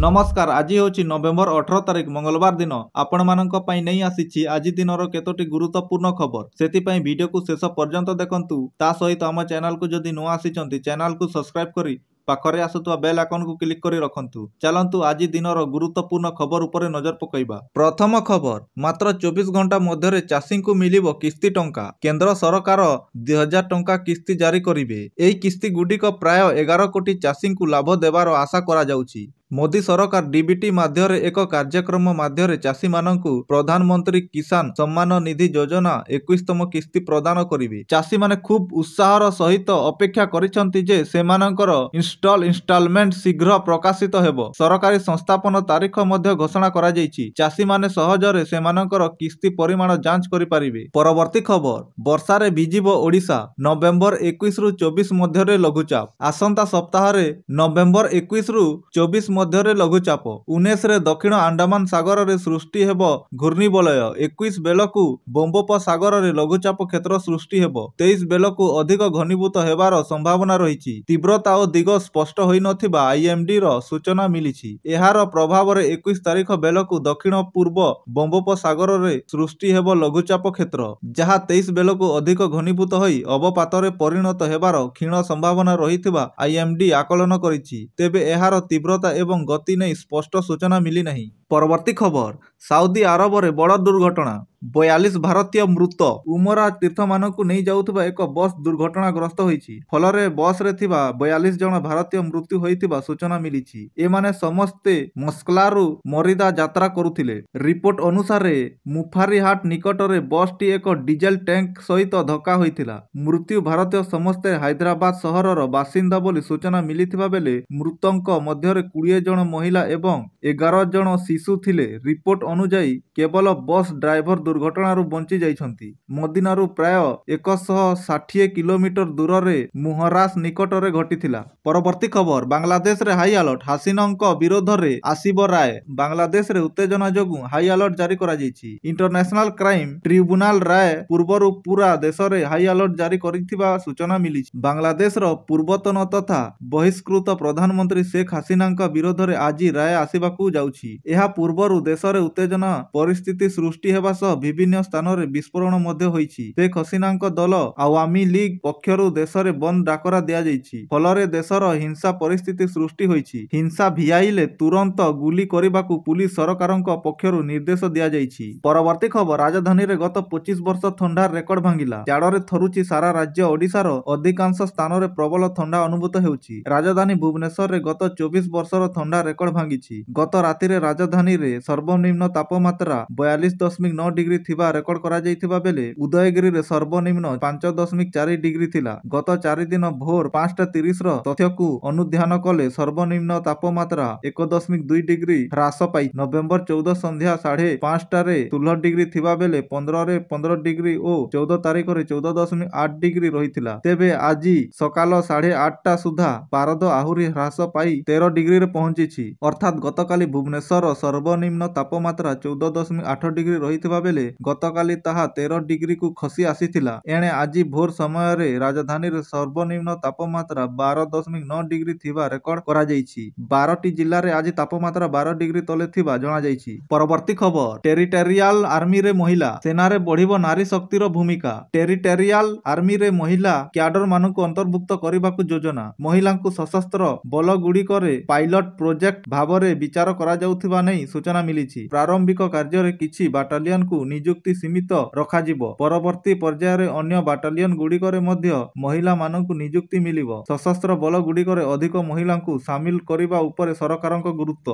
नमस्कार। आज हूँ नवेम्बर 18 तारिख मंगलवार दिन आपण मानक नहीं आसी आज दिनर केतोटी गुरुत्वपूर्ण खबर से वीडियो को शेष पर्यंत देखंतु। ता सहित आम चैनल को जदि नुआ आसी चैनल को सब्सक्राइब करी पाखरे आसुवा बेल आइकन को क्लिक करी रखंतु। चलंतु आज दिनर गुरुत्वपूर्ण खबर उपरे नजर पकईबा। प्रथम खबर, मात्र 24 घंटा मध्य चाषी को मिलिबो किस्ती टंका। केंद्र सरकार 2000 टंका किस्ती जारी करिवे। एही किस्ती गुडिक प्राय 11 कोटी चाषी को लाभ देवार आशा करा जाउची। मोदी सरकार डीबीटी माध्यम एक कार्यक्रम माध्यम चाषी मानकु प्रधानमंत्री किसान सम्मान निधि योजना 21तम किस्ती प्रदान करिवे। चाषी माने खूब उत्साहर सहित अपेक्षा करिसंती जे सेमानकर इंस्टॉलमेंट शीघ्र प्रकाशित हेबो। सरकारी संस्थापन तारीख मध्य घोषणा करा जायछि। चाषी माने सहजरे सेमानकर किस्ती परिमाण जांच करि पारिबे। परवर्ती खबर, वर्षारे भिजिबो ओडिशा। नवेम्बर 21 रु 24 मध्य लघुचाप। आसंता सप्ताह नवेम्बर 21 रु 24 मध्य लघुचाप। 19 रे दक्षिण अंडमान सागर रे सृष्टि हेबो घूर्णिबलय। 21 बेलकु बंगोपसागर रे लघुचाप क्षेत्र सृष्टि हेबो। 23 बेलकु अधिक घनीभूत हेबार संभावना रहिछि। तीव्रता और दिग स्पष्ट होई नथिबा आईएमडी रो सूचना मिलिछि। एहार प्रभाव रे 21 तारिख बेलकु दक्षिण पूर्व बंगोपसागर रे सृष्टि हेबो लघुचाप क्षेत्र, जहा 23 बेलकु अधिक घनीभूत होई अवपात रे परिणत हेबार क्षीण संभावना रहिथिबा आईएमडी आकलन करिछि। तेबे एहार तीव्रता एवं गति नहीं स्पष्ट सूचना मिली नहीं। परवर्ती खबर, साउदी अरब रे बड़ दुर्घटना। 42 भारतीय मृत। उमरा तीर्थ मानकु नहीं जाउथबा एक बस दुर्घटनाग्रस्त होईछि। फलरे बस रे थिबा 42 जन भारतीय मृत्यु होईथिबा सूचना मिलिछि। ए माने समस्ते मस्कलारु मरिदा यात्रा करुथिले। रिपोर्ट अनुसार मुफारीहाट निकट रे बस टी एक डीजेल टैंक सहित धक्का होईथिला। मृत्यु भारतीय समस्ते हैदराबाद सहरर बासिंदा बोली सूचना मिलिथिबा बेले मृतक मध्य 20 जन महिला एवं 11 जन शिशु थिले। रिपोर्ट अनुसार केवल बस ड्राइवर दुर्घटनारू बंची जाइछंती। मदीनारू प्राय 160 किलोमीटर दूर रे मुहरास निकट रे घटिथिला। परवर्ती खबर, बांग्लादेश रे हाई अलर्ट। हासिनक विरोध रे आसीबो राय। बांग्लादेश रे उत्तेजना जोगु हाई अलर्ट जारी करा जायछि। इंटरनेशनल क्राइम ट्रिब्यूनल राय पूर्वरु पूरा देश रे हाई अलर्ट जारी करिथिबा सूचना मिलिछि। बांग्लादेश रो पूर्वतन तथा बहिष्कृत प्रधानमंत्री शेख हासिनाक विरोध रे आज राय आसीबाकू जाउछि। एहा पूर्वरु देश रे उत्तेजना परिस्थिति सृष्टि हेबा सह विभिन्न स्थान रे विस्फोरण मध्य होईछि। शेख हसीनाक दल आवामी लीग पक्षरु देश रे बंद डाकरा दिया जायछि। फलरे देशर हिंसा परिस्थिति सृष्टि होईछि। हिंसा भियाइले तुरंत गुली करिबाकू पुलिस सरकारक पक्षरु निर्देश दिया जायछि। परवर्ती खबर, राजधानी रे गत 25 वर्ष थंडा रेकर्ड भांगिला। जाड़े थरुछि सारा राज्य। ओडिशार अधिकांश स्थान रे प्रबल थंडा अनुभूत हेउछि। राजधानी भुवनेश्वर रे गत 24 वर्षर थंडा रेकर्ड भांगिछि। गत राति रे राजधानी रे सर्वनिम्न तापमात्रा 42.9 डिग्री थिबा रेकर्ड करा जायथिबा बेले उदयगिरी रे सर्वनिम्न 5.4 डिग्री थिला। गत 4 दिन भोर 5:30 रो तथ्यकू अनुध्यान कले सर्वनिम्न तापमात्रा 1.2 डिग्री ह्रास पाई। नवेम्बर 14 संध्या 5:30 रे 16 डिग्री थिबा बेले 15 रे 15 डिग्री और 14 तारिख रे 14.8 डिग्री रहिथिला। तेबे आजी सकाल 8:30 सुधा पारद आहुरी ह्रास पाई 13 डिग्री रे पहुंचीछि। अर्थात गतकाली भुवनेश्वर सर्वनिम्न तापमात्रा 14.8 डिग्री रहिथिबा बेले गतकाली ताहा 13 डिग्री को खसी आसीथिला। एणे आज भोर समय रे राजधानी रे सर्वनिम्न तापमात्रा 12.9 डिग्री थिबा रेकर्ड करा जायछि। 12टी जिल्ला रे आज तापमात्रा 12 डिग्री तले थिबा जणा जायछि। परवर्ती खबर, टेरिटोरियल आर्मी रे महिला। सेना रे बढ़िबो नारी शक्तिर भूमिका। टेरिटोरियल आर्मी रे महिला क्याडर मानकु अंतर्भुक्त करिबाकू योजना। महिलांकु सशस्त्र बल गुड़िक रे पायलट प्रोजेक्ट भावरे विचार करा जाउथिबा नै सूचना मिलिछि। प्रारंभिक कार्य रे किछि बाटालियन को नियुक्ति सीमित रखाजिबो। परवर्ती पर्याय रे अन्य बाटालियन गुड़िक रे मध्य महिला मानकु नियुक्ति मिलिबो। सशस्त्र बल गुड़िक रे अधिक महिलांकु शामिल करिबा उपरे सरकारक गुरुत्व।